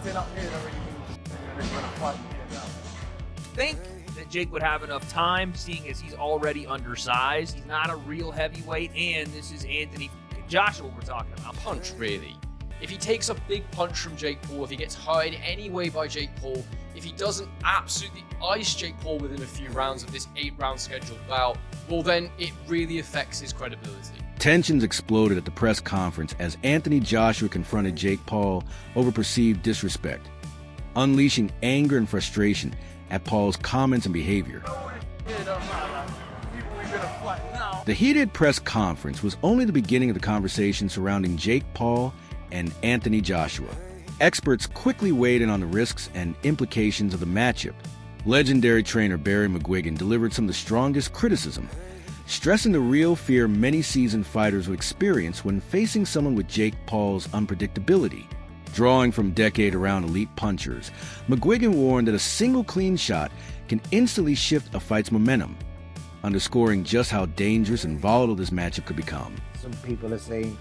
boxing up here already means they're gonna fight me now. Think that Jake would have enough time, seeing as he's already undersized. He's not a real heavyweight, and this is Anthony Joshua we're talking about. Punch, really. If he takes a big punch from Jake Paul, if he gets hurt in any way by Jake Paul, if he doesn't absolutely ice Jake Paul within a few rounds of this 8-round scheduled bout, well then it really affects his credibility. Tensions exploded at the press conference as Anthony Joshua confronted Jake Paul over perceived disrespect, unleashing anger and frustration at Paul's comments and behavior. The heated press conference was only the beginning of the conversation surrounding Jake Paul and Anthony Joshua. Experts quickly weighed in on the risks and implications of the matchup. Legendary trainer Barry McGuigan delivered some of the strongest criticism, stressing the real fear many seasoned fighters would experience when facing someone with Jake Paul's unpredictability. Drawing from decade-around elite punchers, McGuigan warned that a single clean shot can instantly shift a fight's momentum, underscoring just how dangerous and volatile this matchup could become. Some people are saying,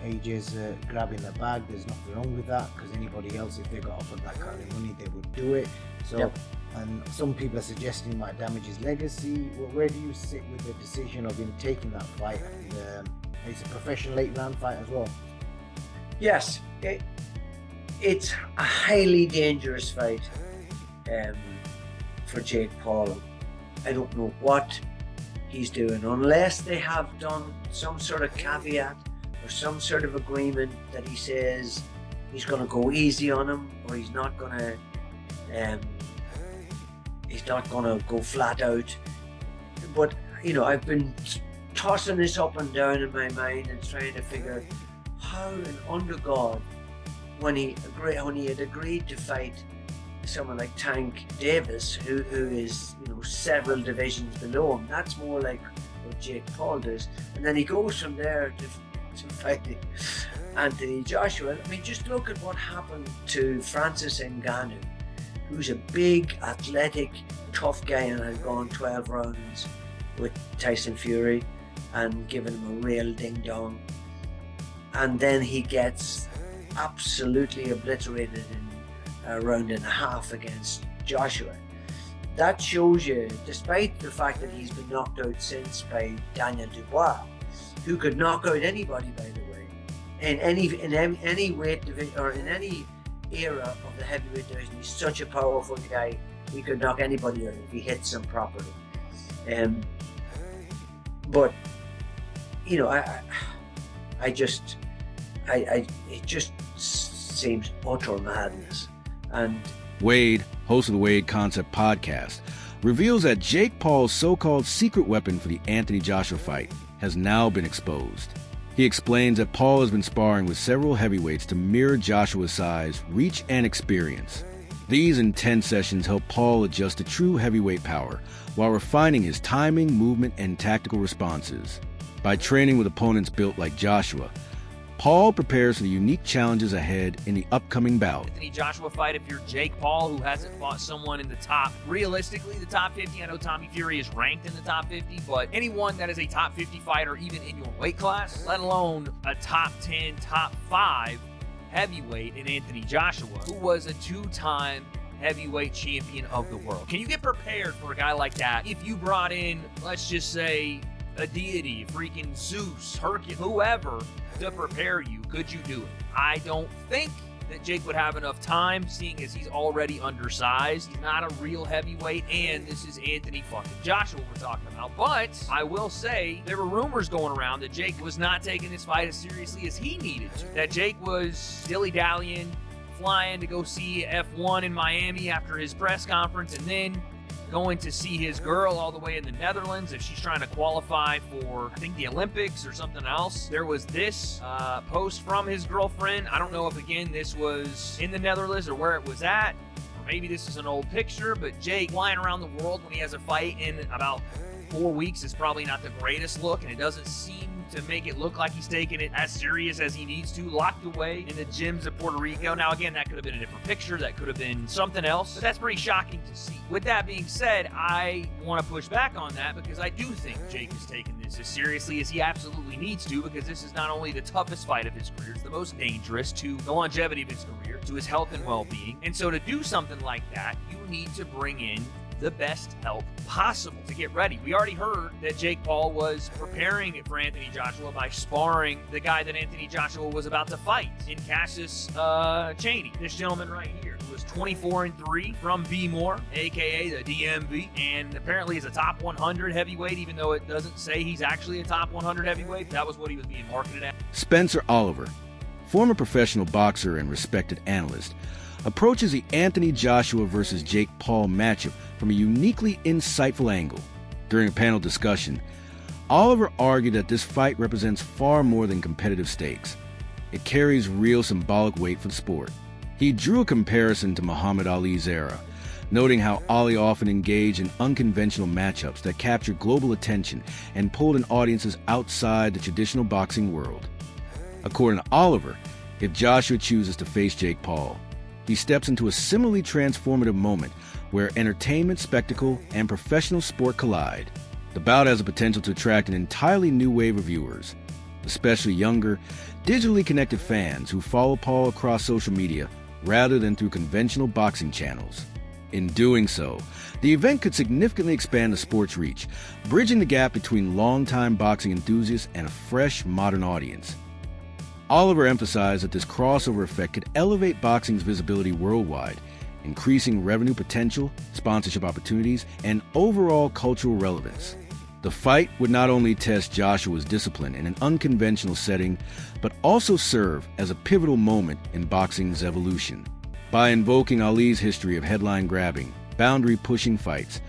AJ's grabbing the bag. There's nothing wrong with that, because anybody else, if they got offered that kind of money, they would do it. So, yep. And some people are suggesting it might damage his legacy. Where do you sit with the decision of him taking that fight? And, it's a professional 8-round fight as well. Yes, it's a highly dangerous fight for Jake Paul. I don't know what he's doing, unless they have done some sort of caveat or some sort of agreement that he says he's going to go easy on him, or he's not going to go flat out. But I've been tossing this up and down in my mind and trying to figure out how and under God, when he had agreed to fight someone like Tank Davis, who is several divisions below him. That's more like what Jake Paul does, and then he goes from there to fighting Anthony Joshua. I mean, just look at what happened to Francis Ngannou, who's a big, athletic, tough guy, and had gone 12 rounds with Tyson Fury and given him a real ding-dong, and then he gets absolutely obliterated in a round and a half against Joshua. That shows you, despite the fact that he's been knocked out since by Daniel Dubois, who could knock out anybody, by the way, in any weight division or in any era of the heavyweight division. He's such a powerful guy, he could knock anybody out if he hits them properly. But it just seems utter madness. And Wade, host of the Wade Concept podcast, reveals that Jake Paul's so-called secret weapon for the Anthony Joshua fight has now been exposed. He explains that Paul has been sparring with several heavyweights to mirror Joshua's size, reach, and experience. These intense sessions help Paul adjust to true heavyweight power while refining his timing, movement, and tactical responses. By training with opponents built like Joshua, Paul prepares for the unique challenges ahead in the upcoming bout. Anthony Joshua fight, if you're Jake Paul, who hasn't fought someone in the top, realistically, the top 50. I know Tommy Fury is ranked in the top 50, but anyone that is a top 50 fighter, even in your weight class, let alone a top 10, top 5 heavyweight in Anthony Joshua, who was a 2-time heavyweight champion of the world. Can you get prepared for a guy like that if you brought in, let's just say, a deity, freaking Zeus, Hercules, whoever, to prepare you? Could you do it? I don't think that Jake would have enough time, seeing as he's already undersized. He's not a real heavyweight, and this is Anthony fucking Joshua we're talking about. But I will say, there were rumors going around that Jake was not taking this fight as seriously as he needed to. That Jake was dilly-dallying, flying to go see F1 in Miami after his press conference, and then going to see his girl all the way in the Netherlands if she's trying to qualify for, I think, the Olympics or something else. There was this post from his girlfriend. I don't know if, again, this was in the Netherlands or where it was at. Or maybe this is an old picture, but Jake flying around the world when he has a fight in about 4 weeks is probably not the greatest look, and it doesn't seem to make it look like he's taking it as serious as he needs to, locked away in the gyms of Puerto Rico. Now, again, that could have been a different picture. That could have been something else, but that's pretty shocking to see. With that being said, I want to push back on that because I do think Jake is taking this as seriously as he absolutely needs to, because this is not only the toughest fight of his career, it's the most dangerous to the longevity of his career, to his health and well-being. And so to do something like that, you need to bring in the best help possible to get ready. We already heard that Jake Paul was preparing for Anthony Joshua by sparring the guy that Anthony Joshua was about to fight in Cassius Chaney, this gentleman right here, who was 24-3 from B-More, aka the DMV, and apparently is a top 100 heavyweight, even though it doesn't say he's actually a top 100 heavyweight. That was what he was being marketed at. Spencer Oliver, former professional boxer and respected analyst, approaches the Anthony Joshua versus Jake Paul matchup from a uniquely insightful angle. During a panel discussion, Oliver argued that this fight represents far more than competitive stakes. It carries real symbolic weight for the sport. He drew a comparison to Muhammad Ali's era, noting how Ali often engaged in unconventional matchups that captured global attention and pulled in audiences outside the traditional boxing world. According to Oliver, if Joshua chooses to face Jake Paul, he steps into a similarly transformative moment where entertainment, spectacle, and professional sport collide. The bout has the potential to attract an entirely new wave of viewers, especially younger, digitally connected fans who follow Paul across social media rather than through conventional boxing channels. In doing so, the event could significantly expand the sport's reach, bridging the gap between longtime boxing enthusiasts and a fresh, modern audience. Oliver emphasized that this crossover effect could elevate boxing's visibility worldwide, increasing revenue potential, sponsorship opportunities, and overall cultural relevance. The fight would not only test Joshua's discipline in an unconventional setting, but also serve as a pivotal moment in boxing's evolution. By invoking Ali's history of headline-grabbing, boundary-pushing fights,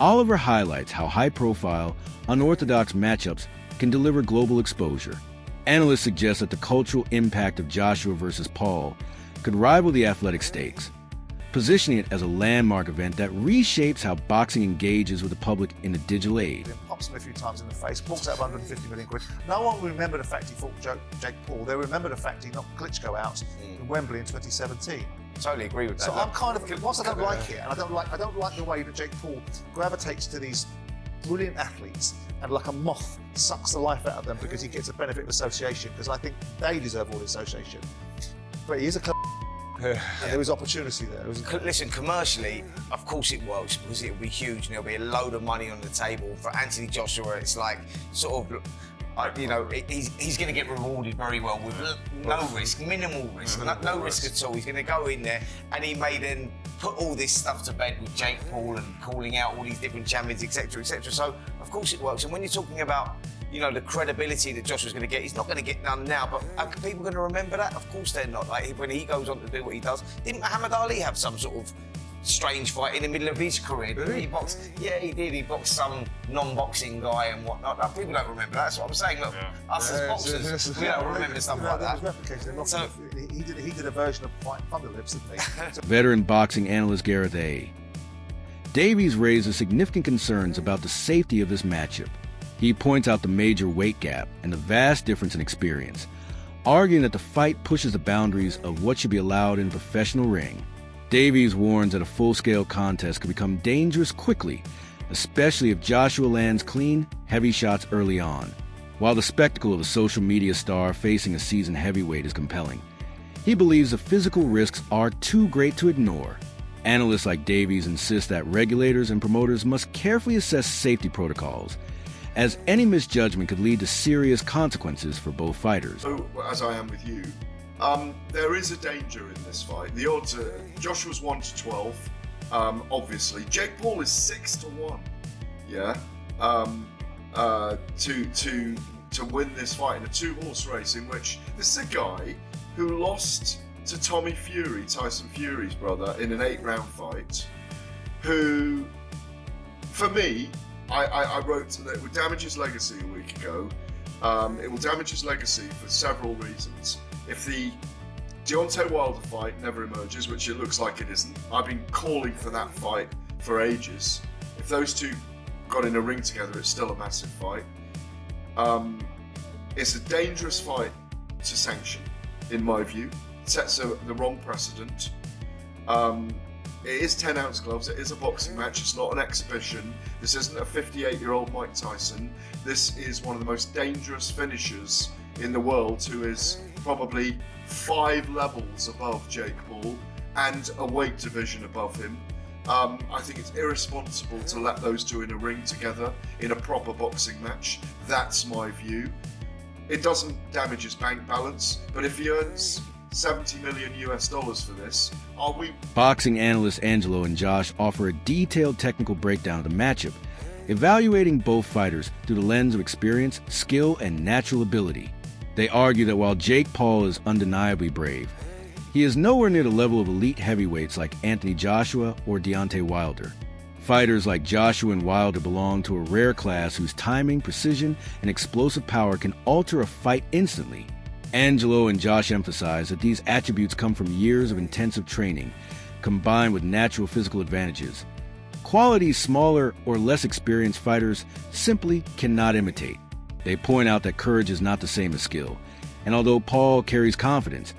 Oliver highlights how high-profile, unorthodox matchups can deliver global exposure. Analysts suggest that the cultural impact of Joshua versus Paul could rival the athletic stakes, positioning it as a landmark event that reshapes how boxing engages with the public in the digital age. Pops him a few times in the face, walks out 150 million quid. No one will remember the fact he fought Jake Paul. They'll remember the fact he knocked Klitschko out in Wembley in 2017. Totally agree with that. So I'm kind of, whilst I don't like it, and I don't like the way that Jake Paul gravitates to these brilliant athletes and like a moth sucks the life out of them because he gets a benefit of association, because I think they deserve all the association. But he is a and there was opportunity there. Listen, commercially, of course it works because it'll be huge and there'll be a load of money on the table. For Anthony Joshua, it's like sort of, you know, he's going to get rewarded very well with no risk, minimal risk, no risk at all. He's going to go in there and he may then put all this stuff to bed with Jake Paul and calling out all these different champions, etc., etc. So, of course it works. And when you're talking about, you know, the credibility that Joshua's going to get, he's not going to get none now, but are people going to remember that? Of course they're not. Like, when he goes on to do what he does, didn't Muhammad Ali have some sort of strange fight in the middle of his career? Didn't he box? Yeah, he did. He boxed some non-boxing guy and whatnot. Now, people don't remember that. That's what I'm saying. Look, us as boxers, we don't remember stuff like that. So, he did a version of Fighting Thunderlips, didn't he? Veteran boxing analyst Gareth A. Davies raises significant concerns about the safety of this matchup. He points out the major weight gap and the vast difference in experience, arguing that the fight pushes the boundaries of what should be allowed in a professional ring. Davies warns that a full-scale contest could become dangerous quickly, especially if Joshua lands clean, heavy shots early on. While the spectacle of a social media star facing a seasoned heavyweight is compelling, he believes the physical risks are too great to ignore. Analysts like Davies insist that regulators and promoters must carefully assess safety protocols, as any misjudgment could lead to serious consequences for both fighters. So, as I am with you, there is a danger in this fight. The odds are, Joshua's 1-12, obviously. Jake Paul is 6-1, yeah, to win this fight in a two-horse race in which this is a guy who lost to Tommy Fury, Tyson Fury's brother, in an 8-round fight, who, for me, I wrote that it would damage his legacy a week ago. It will damage his legacy for several reasons. If the Deontay Wilder fight never emerges, which it looks like it isn't, I've been calling for that fight for ages. If those two got in a ring together, it's still a massive fight. It's a dangerous fight to sanction, in my view. It sets the wrong precedent. it is 10-ounce gloves. It is a boxing match. It's not an exhibition. This isn't a 58-year-old Mike Tyson. This is one of the most dangerous finishers in the world, who is probably 5 levels above Jake Paul and a weight division above him. I think it's irresponsible to let those two in a ring together in a proper boxing match. That's my view. It doesn't damage his bank balance, but if he earns $70 million for this, are we... Boxing analysts Angelo and Josh offer a detailed technical breakdown of the matchup, evaluating both fighters through the lens of experience, skill, and natural ability. They argue that while Jake Paul is undeniably brave, he is nowhere near the level of elite heavyweights like Anthony Joshua or Deontay Wilder. Fighters like Joshua and Wilder belong to a rare class whose timing, precision, and explosive power can alter a fight instantly. Angelo and Josh emphasize that these attributes come from years of intensive training, combined with natural physical advantages, qualities smaller or less experienced fighters simply cannot imitate. They point out that courage is not the same as skill, and although Paul carries confidence,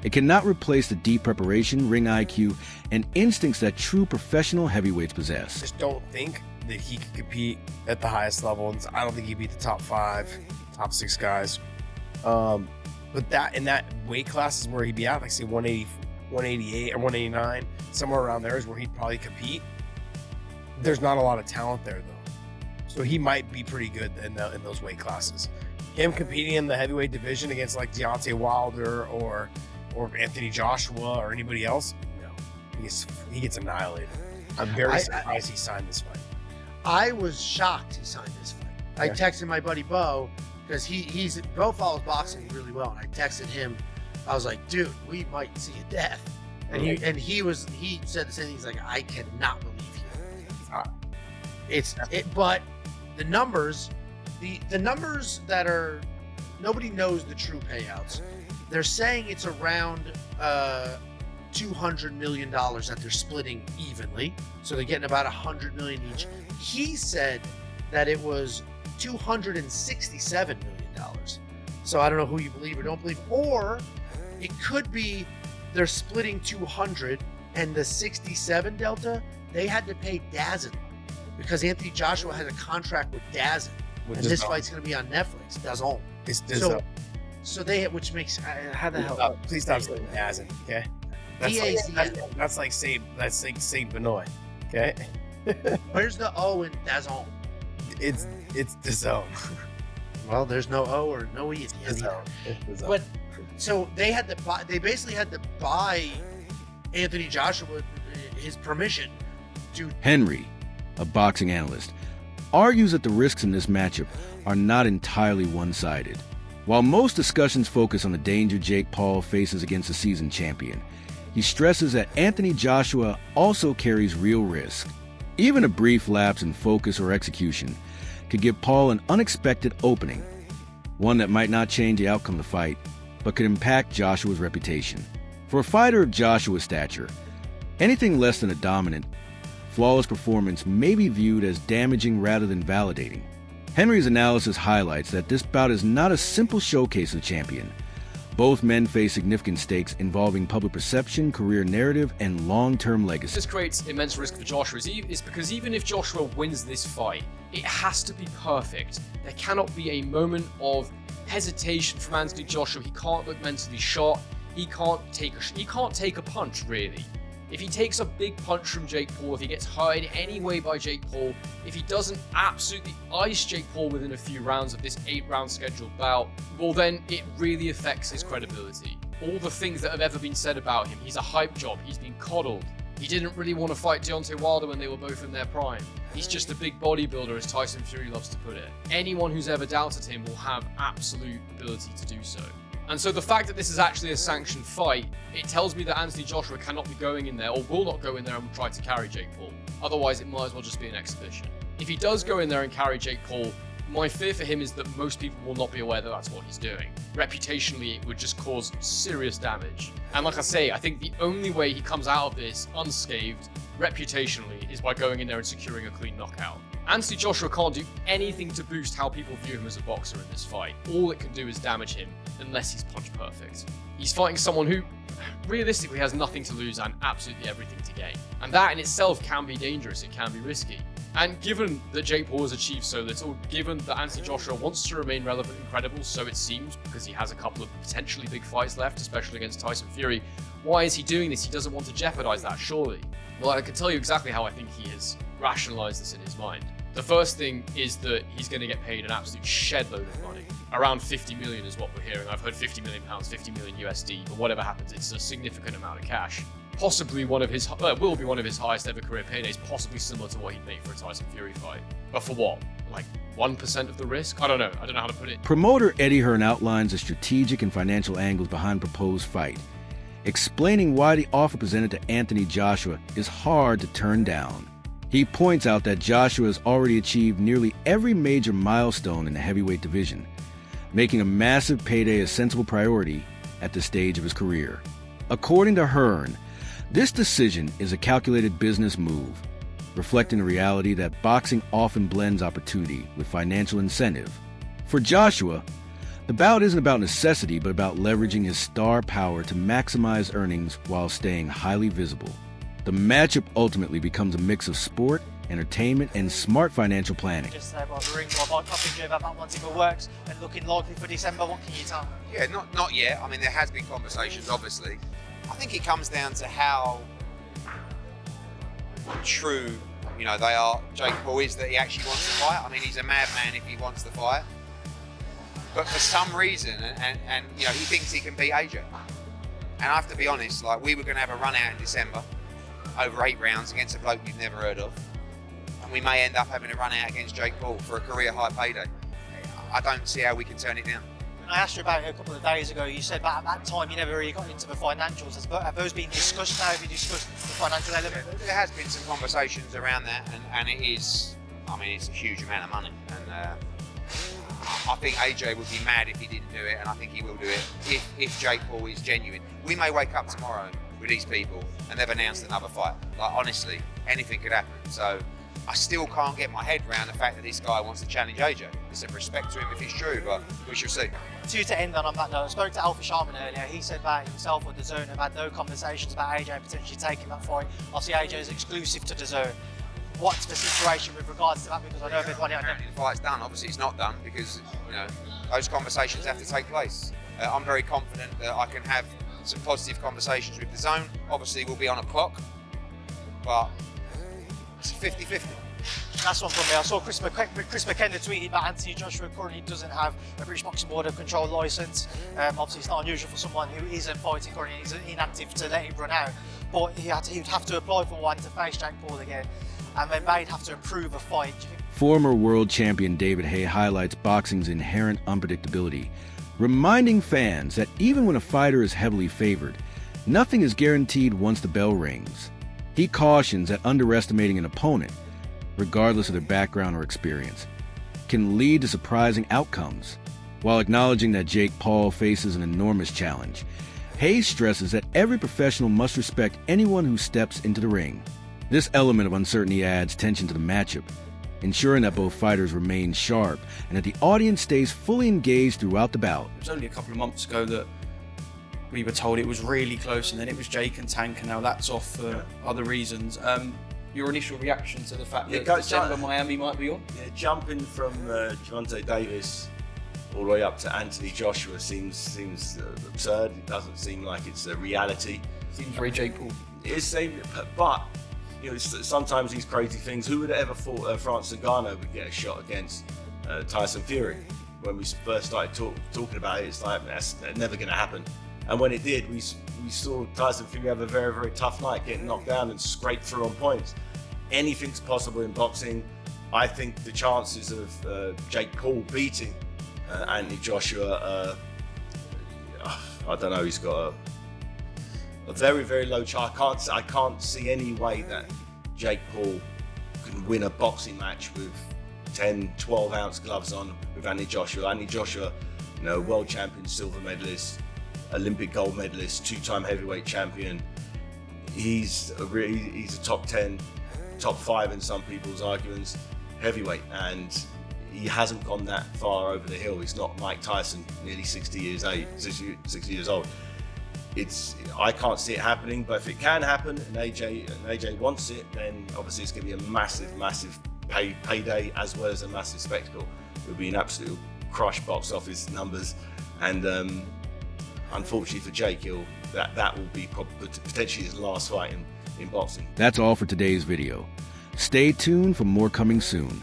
it cannot replace the deep preparation, ring IQ, and instincts that true professional heavyweights possess. Just don't think that he could compete at the highest level, and I don't think he'd beat the top 5, top 6 guys. But that in that weight class is where he'd be at, like say 180, 188 or 189, somewhere around there is where he'd probably compete. There's not a lot of talent there though, so he might be pretty good in those weight classes. Him competing in the heavyweight division against like Deontay Wilder or Anthony Joshua or anybody else, no, he gets annihilated. I'm very surprised he signed this fight. I was shocked he signed this fight. I texted my buddy Bo, because Bo follows boxing really well, and I texted him. I was like, dude, we might see a death. And he said the same thing. He's like, I cannot believe you. But the numbers, the numbers that are, nobody knows the true payouts. They're saying it's around $200 million that they're splitting evenly. So they're getting about $100 million each. He said that it was $267 million. So I don't know who you believe or don't believe. Or it could be they're splitting 200 and the 67 delta, they had to pay DAZN because Anthony Joshua had a contract with DAZN. And this fight's going to be on Netflix. DAZN. It's DAZN. So they, which makes, how the hell? Please stop saying DAZN, okay? That's like Saint Benoit, okay? Where's the O in DAZN? It's DAZN. Well, there's no O or no E. But so they basically had to buy Anthony Joshua his permission to. Henry, a boxing analyst, argues that the risks in this matchup are not entirely one-sided. While most discussions focus on the danger Jake Paul faces against a seasoned champion, he stresses that Anthony Joshua also carries real risk. Even a brief lapse in focus or execution could give Paul an unexpected opening, one that might not change the outcome of the fight, but could impact Joshua's reputation. For a fighter of Joshua's stature, anything less than a dominant, flawless performance may be viewed as damaging rather than validating. Henry's analysis highlights that this bout is not a simple showcase of the champion. Both men face significant stakes involving public perception, career narrative, and long-term legacy. This creates immense risk for Joshua is because even if Joshua wins this fight, it has to be perfect. There cannot be a moment of hesitation from Anthony Joshua. He can't look mentally shot. He can't take a punch, really. If he takes a big punch from Jake Paul, if he gets hurt in any way by Jake Paul, if he doesn't absolutely ice Jake Paul within a few rounds of this 8-round scheduled bout, well then it really affects his credibility. All the things that have ever been said about him, he's a hype job, he's been coddled. He didn't really want to fight Deontay Wilder when they were both in their prime. He's just a big bodybuilder, as Tyson Fury loves to put it. Anyone who's ever doubted him will have absolute ability to do so. And so the fact that this is actually a sanctioned fight, it tells me that Anthony Joshua cannot be going in there, or will not go in there and try to carry Jake Paul. Otherwise, it might as well just be an exhibition. If he does go in there and carry Jake Paul, my fear for him is that most people will not be aware that that's what he's doing. Reputationally, it would just cause serious damage. And like I say, I think the only way he comes out of this unscathed, reputationally, is by going in there and securing a clean knockout. Anthony Joshua can't do anything to boost how people view him as a boxer in this fight. All it can do is damage him, unless he's punch perfect. He's fighting someone who, realistically has nothing to lose and absolutely everything to gain. And that in itself can be dangerous, it can be risky. And given that Jake Paul has achieved so little, given that Anthony Joshua wants to remain relevant and credible, so it seems, because he has a couple of potentially big fights left, especially against Tyson Fury, why is he doing this? He doesn't want to jeopardize that, surely. Well, I can tell you exactly how I think he has rationalized this in his mind. The first thing is that he's going to get paid an absolute shed load of money. Around 50 million is what we're hearing. I've heard 50 million pounds, 50 million USD, but whatever happens, it's a significant amount of cash. Possibly will be one of his highest ever career paydays, possibly similar to what he'd make for a Tyson Fury fight. But for what? Like 1% of the risk? I don't know how to put it. Promoter Eddie Hearn outlines the strategic and financial angles behind the proposed fight, explaining why the offer presented to Anthony Joshua is hard to turn down. He points out that Joshua has already achieved nearly every major milestone in the heavyweight division, making a massive payday a sensible priority at this stage of his career. According to Hearn, this decision is a calculated business move, reflecting the reality that boxing often blends opportunity with financial incentive. For Joshua, the bout isn't about necessity, but about leveraging his star power to maximize earnings while staying highly visible. The matchup ultimately becomes a mix of sport, entertainment, and smart financial planning. Just there by the ring, I might copy you about that once if it works, and looking likely for December. What can you tell me? Yeah, not yet. I mean, there has been conversations, obviously. I think it comes down to how true, they are. Jake Paul is that he actually wants to fight. I mean, he's a madman if he wants to fight. But for some reason, and he thinks he can beat AJ. And I have to be honest, we were going to have a run out in December over 8 rounds against a bloke you've never heard of. And we may end up having a run out against Jake Paul for a career high payday. I don't see how we can turn it down. I asked you about it a couple of days ago. You said that at that time you never really got into the financials. Have those been discussed now? Have you discussed the financial element? There has been some conversations around that, and it is, it's a huge amount of money. And I think AJ would be mad if he didn't do it, and I think he will do it if Jake Paul is genuine. We may wake up tomorrow with these people and they've announced another fight. Honestly, anything could happen. So I still can't get my head around the fact that this guy wants to challenge AJ. It's a respect to him if it's true, but we shall see. To end on that note, I spoke to Alpha Sharman earlier. He said that himself or DAZN have had no conversations about AJ potentially taking that fight. Obviously, AJ is exclusive to DAZN. What's the situation with regards to that? Because I know everybody. Apparently the fight's done. Obviously, it's not done because those conversations have to take place. I'm very confident that I can have some positive conversations with DAZN. Obviously, we'll be on a clock, but it's 50-50. That's one from me. I saw Chris McKenna tweeted that Anthony Joshua currently doesn't have a British Boxing Board of Control licence. Obviously, it's not unusual for someone who isn't fighting currently, he's inactive, to let it run out. But he would have to apply for one to face Jake Paul again, and then they'd have to approve a fight. Former world champion David Haye highlights boxing's inherent unpredictability, reminding fans that even when a fighter is heavily favored, nothing is guaranteed once the bell rings. He cautions that underestimating an opponent, regardless of their background or experience, can lead to surprising outcomes. While acknowledging that Jake Paul faces an enormous challenge, Hayes stresses that every professional must respect anyone who steps into the ring. This element of uncertainty adds tension to the matchup, ensuring that both fighters remain sharp and that the audience stays fully engaged throughout the bout. It was only a couple of months ago that we were told it was really close, and then it was Jake and Tank, and now that's off for other reasons. Your initial reaction to the fact that December Miami might be on? Yeah, jumping from Gervonta Davis all the way up to Anthony Joshua seems absurd. It doesn't seem like it's a reality. Seems very Jake Paul. It seems, but sometimes these crazy things. Who would have ever thought Francis Ngannou would get a shot against Tyson Fury? When we first started talking about it, it's like that's never going to happen. And when it did, we saw Tyson Fury have a very, very tough night, getting knocked down and scraped through on points. Anything's possible in boxing. I think the chances of Jake Paul beating Anthony Joshua, I don't know, he's got a very, very low chance. I can't see any way that Jake Paul can win a boxing match with 10, 12-ounce gloves on with Anthony Joshua. Anthony Joshua, world champion, silver medalist, Olympic gold medalist, 2-time heavyweight champion. He's a top 10, top 5 in some people's arguments, heavyweight, and he hasn't gone that far over the hill. He's not Mike Tyson, nearly 60 years old. I can't see it happening, but if it can happen and AJ wants it, then obviously it's going to be a massive payday as well as a massive spectacle. It will be an absolute crush box office numbers, and unfortunately for Jake, that will be potentially his last fight in boxing. That's all for today's video. Stay tuned for more coming soon.